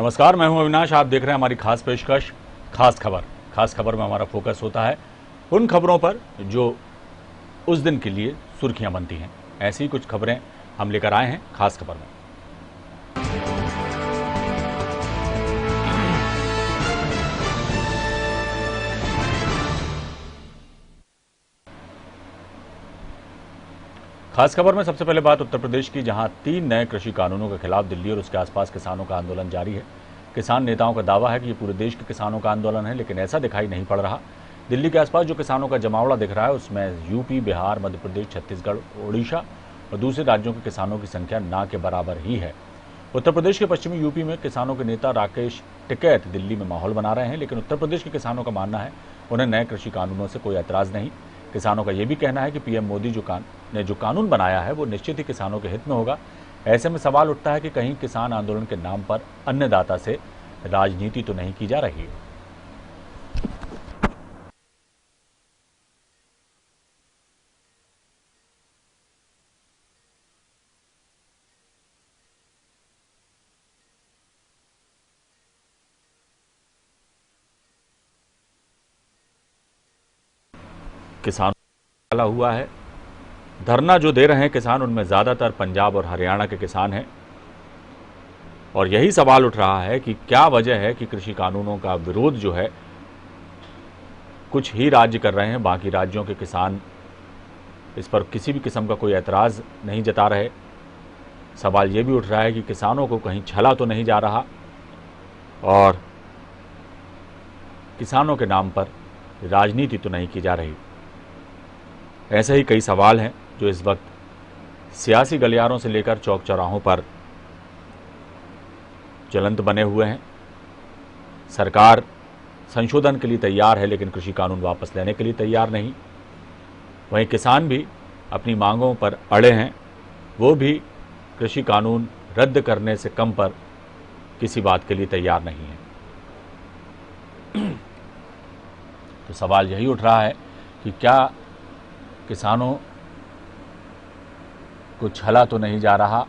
नमस्कार, मैं हूं अविनाश। आप देख रहे हैं हमारी खास पेशकश खास खबर। खास खबर में हमारा फोकस होता है उन खबरों पर जो उस दिन के लिए सुर्खियां बनती हैं। ऐसी कुछ खबरें हम लेकर आए हैं खास खबर में। खास खबर में सबसे पहले बात उत्तर प्रदेश की, जहां 3 नए कृषि कानूनों के खिलाफ दिल्ली और उसके आसपास किसानों का आंदोलन जारी है। किसान नेताओं का दावा है कि ये पूरे देश के किसानों का आंदोलन है, लेकिन ऐसा दिखाई नहीं पड़ रहा। दिल्ली के आसपास जो किसानों का जमावड़ा दिख रहा है उसमें यूपी, बिहार, मध्य प्रदेश, छत्तीसगढ़, ओडिशा और दूसरे राज्यों के किसानों की संख्या ना के बराबर ही है। उत्तर प्रदेश के पश्चिमी यूपी में किसानों के नेता राकेश टिकैत दिल्ली में माहौल बना रहे हैं, लेकिन उत्तर प्रदेश के किसानों का मानना है उन्हें नए कृषि कानूनों से कोई ऐतराज नहीं। किसानों का यह भी कहना है कि पीएम मोदी ने जो कानून बनाया है वो निश्चित ही किसानों के हित में होगा। ऐसे में सवाल उठता है कि कहीं किसान आंदोलन के नाम पर अन्नदाता से राजनीति तो नहीं की जा रही है। किसान डाला हुआ है, धरना जो दे रहे हैं किसान उनमें ज़्यादातर पंजाब और हरियाणा के किसान हैं। और यही सवाल उठ रहा है कि क्या वजह है कि कृषि कानूनों का विरोध जो है कुछ ही राज्य कर रहे हैं, बाकी राज्यों के किसान इस पर किसी भी किस्म का कोई ऐतराज़ नहीं जता रहे। सवाल ये भी उठ रहा है कि किसानों को कहीं छला तो नहीं जा रहा और किसानों के नाम पर राजनीति तो नहीं की जा रही। ऐसे ही कई सवाल हैं जो इस वक्त सियासी गलियारों से लेकर चौक चौराहों पर ज्वलंत बने हुए हैं। सरकार संशोधन के लिए तैयार है, लेकिन कृषि कानून वापस लेने के लिए तैयार नहीं। वहीं किसान भी अपनी मांगों पर अड़े हैं, वो भी कृषि कानून रद्द करने से कम पर किसी बात के लिए तैयार नहीं है। तो सवाल यही उठ रहा है कि क्या किसानों को छला तो नहीं जा रहा,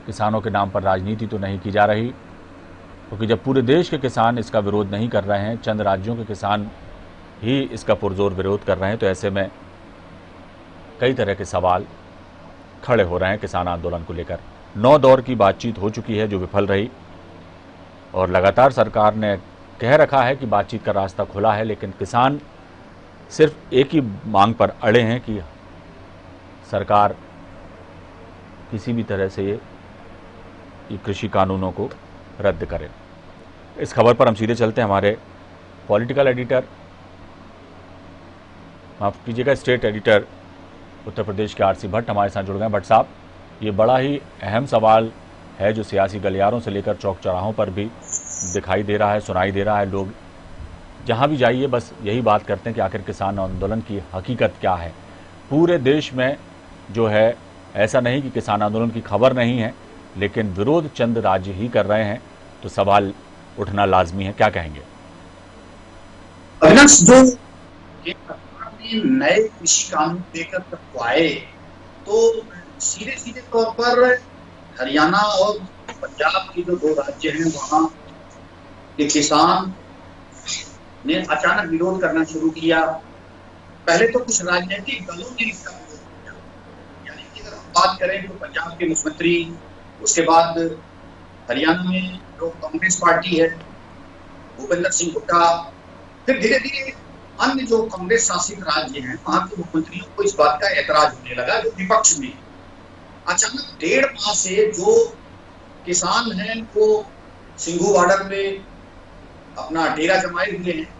किसानों के नाम पर राजनीति तो नहीं की जा रही। क्योंकि जब पूरे देश के किसान इसका विरोध नहीं कर रहे हैं, चंद राज्यों के किसान ही इसका पुरजोर विरोध कर रहे हैं, तो ऐसे में कई तरह के सवाल खड़े हो रहे हैं किसान आंदोलन को लेकर। 9 दौर की बातचीत हो चुकी है जो विफल रही और लगातार सरकार ने कह रखा है कि बातचीत का रास्ता खुला है, लेकिन किसान सिर्फ एक ही मांग पर अड़े हैं कि सरकार किसी भी तरह से ये कृषि कानूनों को रद्द करे। इस खबर पर हम सीधे चलते हैं हमारे पॉलिटिकल एडिटर, माफ कीजिएगा स्टेट एडिटर उत्तर प्रदेश के आरसी भट्ट हमारे साथ जुड़ गए। भट्ट साहब, ये बड़ा ही अहम सवाल है जो सियासी गलियारों से लेकर चौक चौराहों पर भी दिखाई दे रहा है, सुनाई दे रहा है। लोग जहां भी जाइए बस यही बात करते हैं कि आखिर किसान आंदोलन की हकीकत क्या है। पूरे देश में जो है, ऐसा नहीं कि किसान आंदोलन की खबर नहीं है, लेकिन विरोध चंद राज्य ही कर रहे हैं, तो सवाल उठना लाजमी है। क्या कहेंगे? अविनाश, जो नए कृषि कानून लेकर तक आए तो सीधे सीधे तौर पर हरियाणा और पंजाब के जो 2 राज्य हैं वहां के किसान ने अचानक विरोध करना शुरू किया। पहले तो कुछ राजनीतिक दलों ने इसका विरोध किया, यानी कि अगर हम बात करें तो पंजाब के मुख्यमंत्री, उसके बाद हरियाणा में जो कांग्रेस पार्टी है भूपेंद्र सिंह हुड्डा, फिर धीरे धीरे अन्य जो कांग्रेस शासित राज्य हैं वहां के मुख्यमंत्रियों को इस बात का ऐतराज होने लगा जो विपक्ष में अचानक 1.5 माह से जो किसान हैं वो सिंघू बॉर्डर पे अपना डेरा जमाए हुए हैं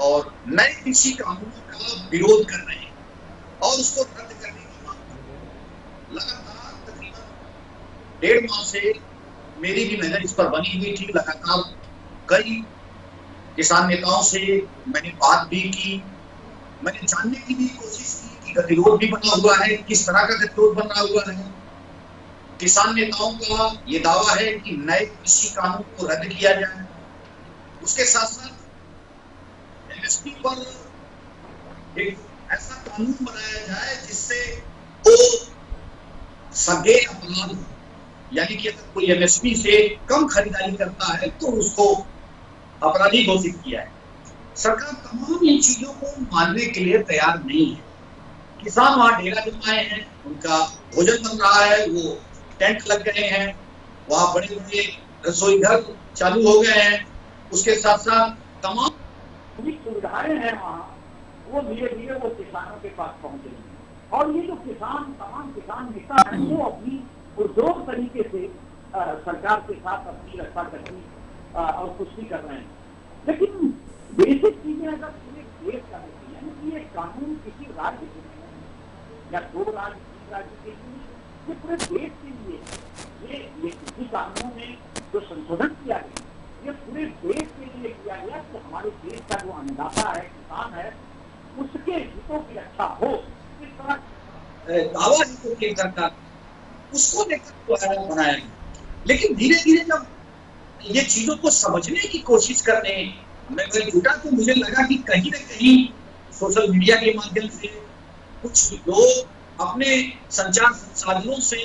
और नए कृषि कानूनों का विरोध कर रहे हैं और उसको रद्द करने की मांग कर रहे हैं। लगातार तकरीबन 1.5 माह से मेरी भी नजर इस पर बनी हुई थी। लगातार कई किसान नेताओं से मैंने बात भी की, मैंने जानने की भी कोशिश की कि गतिरोध भी बना हुआ है, किस तरह का गतिरोध बना हुआ है। किसान नेताओं का ये दावा है कि नए कृषि कानून को रद्द किया जाए, उसके साथ साथ एमएसपी पर एक ऐसा कानून बनाया जाए जिससे वो सगे अपराध हो, यानी कि अगर कोई एमएसपी से कम खरीदारी करता है तो उसको अपराधी घोषित किया है। सरकार तमाम इन चीजों को मानने के लिए तैयार नहीं है। किसान वहां डेरा जमाए हैं, उनका भोजन बन रहा है, वो टेंट लग गए हैं, वहां बड़े बड़े रसोई घर चालू हो गए हैं, उसके साथ साथ तमाम सुविधाएं हैं वहाँ, वो धीरे धीरे वो किसानों के पास पहुंच रही है। और ये जो तमाम किसान नेता हैं वो अपनी पुरजोर तरीके से सरकार के साथ अपनी रस्साकशी और पुष्टि कर रहे हैं। लेकिन बेसिक चीजें अगर पूरे देश का होती है कि ये कानून किसी राज्य के लिए या 2 राज्य 3 राज्य के लिए, ये पूरे देश के लिए, ये किसी कानून में जो संशोधन किया गया ये पूरे देश के लिए किया गया कि हमारे देश का जो अन्नदाता है, किसान है, उसके हितों की रक्षा हो। इस तरह दावा की सरकार उसको लेकर बनाया है। लेकिन धीरे धीरे जब ये चीजों को समझने की कोशिश करने मैं जुटा तो मुझे लगा कि कहीं न कहीं सोशल मीडिया के माध्यम से कुछ लोग अपने संचार संसाधनों से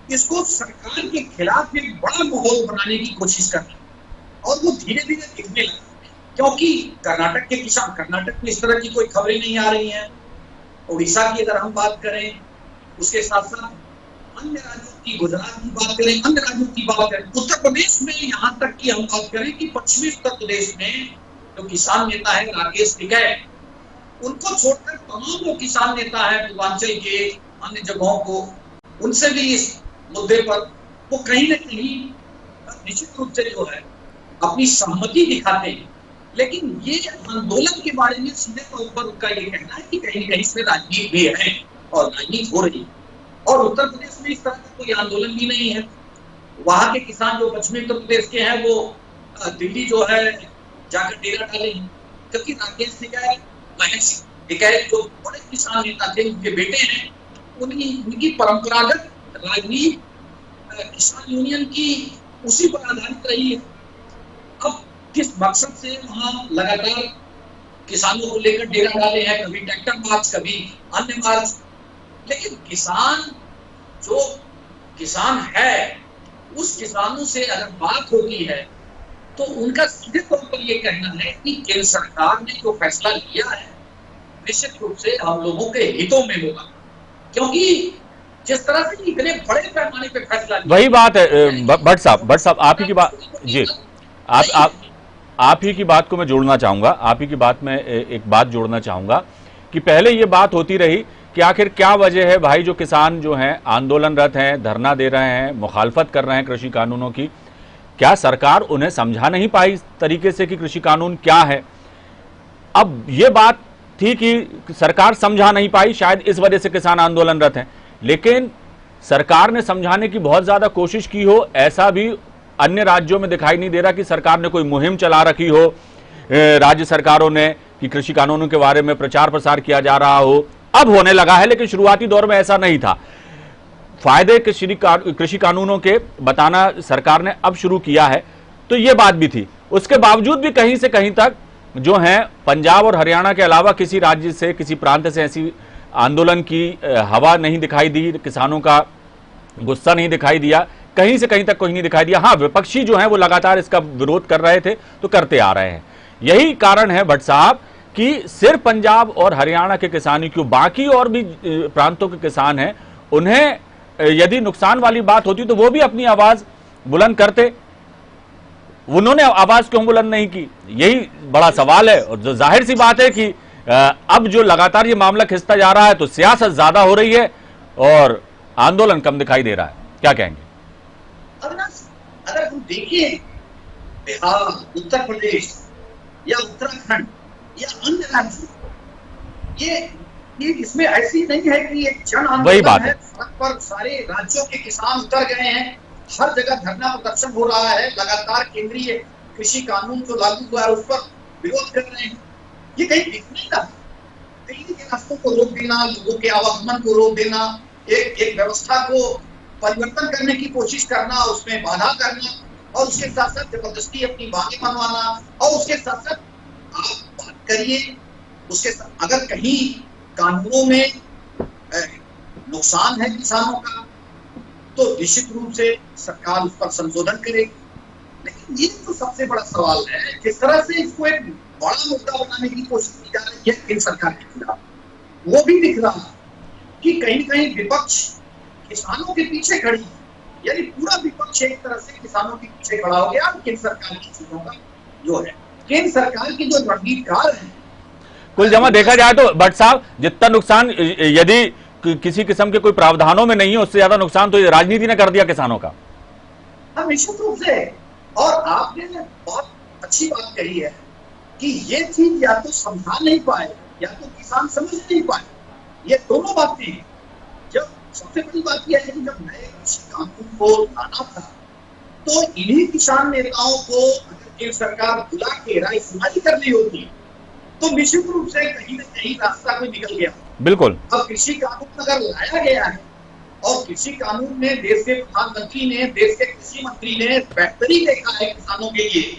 इसको सरकार के खिलाफ एक बड़ा माहौल बनाने की कोशिश कर रहे हैं और वो धीरे धीरे दिखने लगा। क्योंकि कर्नाटक के किसान, कर्नाटक में इस तरह की कोई खबरें नहीं आ रही हैं। उड़ीसा की अगर हम बात करें, उसके साथ साथ अन्य राज्यों की, गुजरात की बात करें, अन्य राज्यों की बात करें, उत्तर प्रदेश में यहाँ तक कि हम बात करें कि पश्चिमी उत्तर प्रदेश में जो किसान नेता है राकेश टिकैत, उनको छोड़कर तमाम वो किसान नेता है पूर्वांचल के अन्य जगहों को, उनसे भी इस मुद्दे पर वो कहीं न कहीं निश्चित रूप से जो है अपनी सहमति दिखाते हैं। लेकिन ये आंदोलन के बारे में सीधे तौर पर उनका ये कहना है कि कहीं कहीं इसमें राजनीति भी है और राजनीति हो रही है। और उत्तर प्रदेश में इस तरह का कोई आंदोलन भी नहीं है। वहां के किसान जो पश्चिमी उत्तर प्रदेश के हैं वो दिल्ली जो है जाकर डेरा डाले हैं, क्योंकि राकेश टिकैत, महेश टिकैत जो बड़े किसान नेता थे, उनके बेटे हैं, उनकी परंपरागत राजनीति किसान यूनियन की उसी पर आधारित रही है। अब किस मकसद से वहां लगातार किसानों को लेकर डेरा डाले हैं, कभी ट्रैक्टर मार्च, कभी अन्य मार्च, लेकिन जो किसान है उस किसानों से अगर बात होती है तो उनका सीधे तौर पर यह कहना है कि केंद्र सरकार ने जो फैसला लिया है निश्चित रूप से हम लोगों के हितों में होगा, क्योंकि जिस तरह से इतने बड़े पैमाने पे फैसला लिया, वही बात है भट्ट साहब आप ही की बात जी आप ही की बात को मैं जोड़ना चाहूंगा, आप ही की बात में एक बात जोड़ना चाहूंगा कि पहले ये बात होती रही कि आखिर क्या वजह है भाई, जो किसान जो हैं आंदोलनरत हैं, धरना दे रहे हैं, मुखालफत कर रहे हैं कृषि कानूनों की, क्या सरकार उन्हें समझा नहीं पाई इस तरीके से कि कृषि कानून क्या है? अब ये बात थी कि सरकार समझा नहीं पाई, शायद इस वजह से किसान आंदोलनरत हैं, लेकिन सरकार ने समझाने की बहुत ज्यादा कोशिश की हो, ऐसा भी अन्य राज्यों में दिखाई नहीं दे रहा कि सरकार ने कोई मुहिम चला रखी हो, राज्य सरकारों ने, कि कृषि कानूनों के बारे में प्रचार प्रसार किया जा रहा हो। अब होने लगा है, लेकिन शुरुआती दौर में ऐसा नहीं था। फायदे कृषि कानूनों के बताना सरकार ने अब शुरू किया है, तो यह बात भी थी। उसके बावजूद भी कहीं से कहीं तक जो है पंजाब और हरियाणा के अलावा किसी राज्य से, किसी प्रांत से ऐसी आंदोलन की हवा नहीं दिखाई दी, किसानों का गुस्सा नहीं दिखाई दिया, कहीं से कहीं तक कोई नहीं दिखाई दिया। हाँ, विपक्षी जो हैं वो लगातार इसका विरोध कर रहे थे, तो करते आ रहे हैं। यही कारण है भट्ट साहब कि सिर्फ पंजाब और हरियाणा के किसान ही क्यों, बाकी और भी प्रांतों के किसान हैं, उन्हें यदि नुकसान वाली बात होती तो वो भी अपनी आवाज बुलंद करते। उन्होंने आवाज क्यों बुलंद नहीं की, यही बड़ा सवाल है। और जो जाहिर सी बात है कि अब जो लगातार ये मामला खिंचता जा रहा है तो सियासत ज्यादा हो रही है और आंदोलन कम दिखाई दे रहा है। क्या कहेंगे? अगर हम देखिए बिहार, उत्तर प्रदेश या उत्तराखंड या अन्य राज्य, ये इसमें ऐसी नहीं है कि एक जन आंदोलन है, सड़क पर सारे राज्यों के किसान उतर गए हैं, हर जगह धरना प्रदर्शन हो रहा है, लगातार केंद्रीय कृषि कानून जो लागू हुआ है उस पर विरोध कर रहे हैं। ये कहीं दिख नहीं रहा। दिल्ली के रास्तों को रोक देना, लोगों के आवागमन को रोक देना, एक व्यवस्था को परिवर्तन करने की कोशिश करना, उसमें बाधा करना, और उसके साथ साथ जबरदस्ती अपनी मांगे मनवाना, और उसके साथ साथ आप बात करिए उसके साथ अगर कहीं कानूनों में नुकसान है किसानों का, तो निश्चित रूप से सरकार उस पर संशोधन करेगी। लेकिन ये तो सबसे बड़ा सवाल है, जिस तरह से इसको एक बड़ा मुद्दा बनाने की कोशिश की जा रही है केंद्र सरकार के खिलाफ, वो भी दिख रहा है कि कहीं न कहीं विपक्ष किसानों के पीछे खड़ी है। यानी पूरा विपक्ष एक तरह से किसानों के पीछे खड़ा हो गया और केंद्र सरकार की चीजों का जो है, केंद्र सरकार की जो रणनीतिकार है, कुल जमा देखा जाए तो भट्ट साहब, जितना नुकसान यदि किसी किस्म के कोई प्रावधानों में नहीं है, उससे ज्यादा नुकसान तो ये राजनीति ने कर दिया किसानों का। हाँ, निश्चित रूप से। और आपने बहुत अच्छी बात कही है कि ये चीज या तो समझा नहीं पाए या तो किसान समझ नहीं पाए, ये दोनों बातें हैं। जब सबसे बड़ी बात यह है कि जब नए कृषि कानून को लाना था तो इन्हीं किसान नेताओं को अगर केंद्र सरकार बुला के राय सुनाई कर ली होती तो निश्चित रूप से कहीं न कहीं रास्ता कोई निकल गया। बिल्कुल। अब कृषि कानून अगर लाया गया है और कृषि कानून में देश के प्रधानमंत्री ने, देश के कृषि मंत्री ने बेहतरी देखा है किसानों के लिए,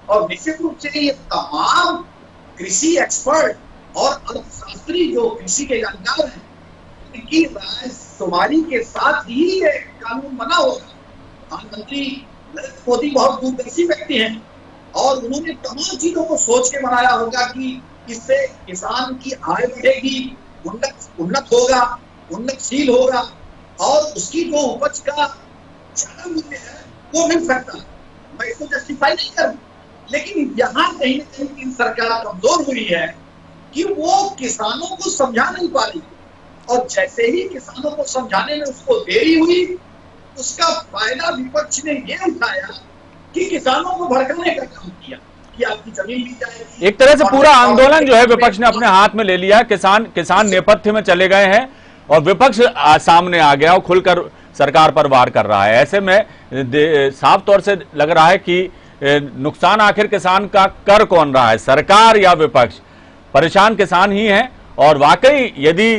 और निश्चित रूप से ये तमाम कृषि एक्सपर्ट और अर्थशास्त्री जो कृषि के जानकार हैं, इनकी राय शुमारी के साथ ही ये कानून बना होगा। प्रधानमंत्री नरेंद्र मोदी बहुत दूरदर्शी व्यक्ति हैं और उन्होंने तमाम चीजों को सोच के बनाया होगा कि इससे किसान की आय बढ़ेगी, उन्नत होगा, उन्नतशील होगा और उसकी जो उपज का ज्यादा मूल्य है वो मिल सकता है। मैं इसको जस्टिफाई नहीं करूं, लेकिन यहाँ कहीं न कहीं सरकार कमजोर हुई है कि वो किसानों को समझा नहीं पा रही, और जैसे ही किसानों को समझाने में उसको देरी हुई, उसका फायदा विपक्ष ने ये उठाया कि किसानों को भड़काने का काम किया कि आपकी जमीन ली जाएगी। एक तरह से पूरा आंदोलन जो है विपक्ष ने अपने हाथ में ले लिया। किसान नेपथ्य में चले गए हैं और विपक्ष सामने आ गया और खुलकर सरकार पर वार कर रहा है। ऐसे में साफ तौर से लग रहा है कि नुकसान आखिर किसान का कर कौन रहा है, सरकार या विपक्ष? परेशान किसान ही हैं। और वाकई यदि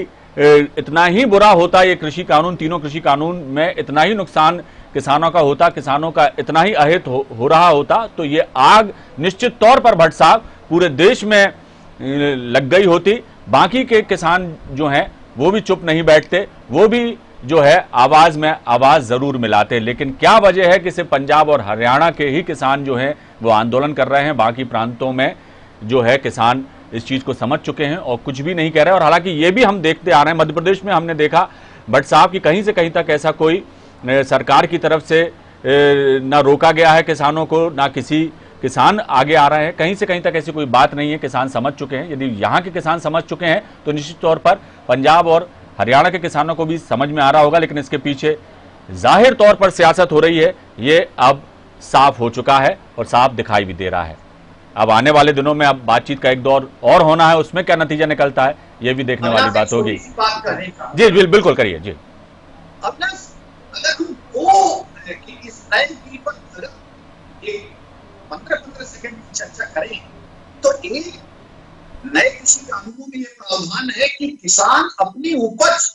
इतना ही बुरा होता ये कृषि कानून, तीनों कृषि कानून में इतना ही नुकसान किसानों का होता, किसानों का इतना ही अहित हो रहा होता, तो ये आग निश्चित तौर पर भट्ट साहब पूरे देश में लग गई होती। बाकी के किसान जो हैं वो भी चुप नहीं बैठते, वो भी जो है आवाज में आवाज जरूर मिलाते। लेकिन क्या वजह है कि सिर्फ पंजाब और हरियाणा के ही किसान जो हैं वो आंदोलन कर रहे हैं, बाकी प्रांतों में जो है किसान इस चीज को समझ चुके हैं और कुछ भी नहीं कह रहे। और हालांकि ये भी हम देखते आ रहे हैं, मध्य प्रदेश में हमने देखा भट्ट साहब की कहीं से कहीं तक ऐसा कोई सरकार की तरफ से ना रोका गया है किसानों को, ना किसी किसान आगे आ रहे हैं, कहीं से कहीं तक ऐसी कोई बात नहीं है। किसान समझ चुके हैं। यदि यहाँ के किसान समझ चुके हैं तो निश्चित तौर पर पंजाब और हरियाणा के किसानों को भी समझ में आ रहा होगा। लेकिन इसके पीछे जाहिर तौर पर सियासत हो रही है, ये अब साफ हो चुका है और साफ दिखाई भी दे रहा है। अब आने वाले दिनों में अब बातचीत का एक दौर और होना है, उसमें क्या नतीजा निकलता है ये भी देखने वाली बात होगी। जी बिल्कुल करिए जी। अब ना अगर हम वो इस नए पीढ़ी पर 15-15 सेकंड की चर्चा करें तो एक नए कृषि कानूनों में ये प्रावधान है कि किसान अपनी उपज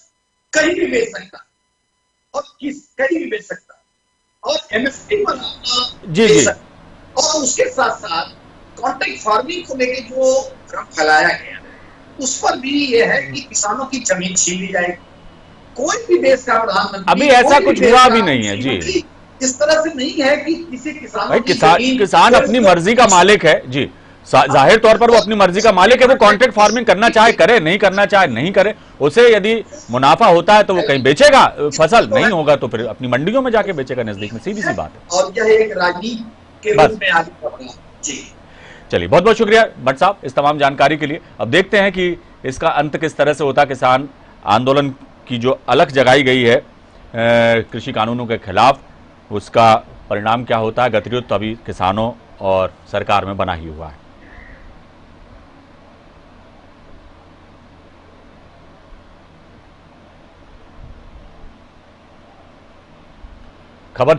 कहीं भी बेच सकता और कहीं भी बेच सकता और एमएसपी पर अपना बेच सकता। और उसके साथ साथ कॉन्ट्रैक्ट फार्मिंग को लेकर जो भ्रम फैलाया गया उस पर भी ये है कि किसानों की जमीन छीन ली जाएगी। कोई भी देश का प्रधानमंत्री, अभी ऐसा कुछ हुआ भी नहीं है जी। इस तरह से नहीं है कि किसी किसान अपनी मर्जी का मालिक है जी। जाहिर तौर पर वो अपनी मर्जी का मालिक है। वो कॉन्ट्रैक्ट फार्मिंग करना चाहे करे, नहीं करना चाहे नहीं करे। उसे यदि मुनाफा होता है तो वो कहीं बेचेगा फसल, नहीं होगा तो फिर अपनी मंडियों में जाके बेचेगा नजदीक में, सीधी सी बात है। और यह एक राजनीति के रूप में आगे बढ़ रहा है जी। चलिए, बहुत बहुत शुक्रिया भट्ट साहब इस तमाम जानकारी के लिए। अब देखते हैं कि इसका अंत किस तरह से होता। किसान आंदोलन की जो अलख जगाई गई है कृषि कानूनों के खिलाफ, उसका परिणाम क्या होता है। गतिरोध तो अभी किसानों और सरकार में बना ही हुआ है। खबर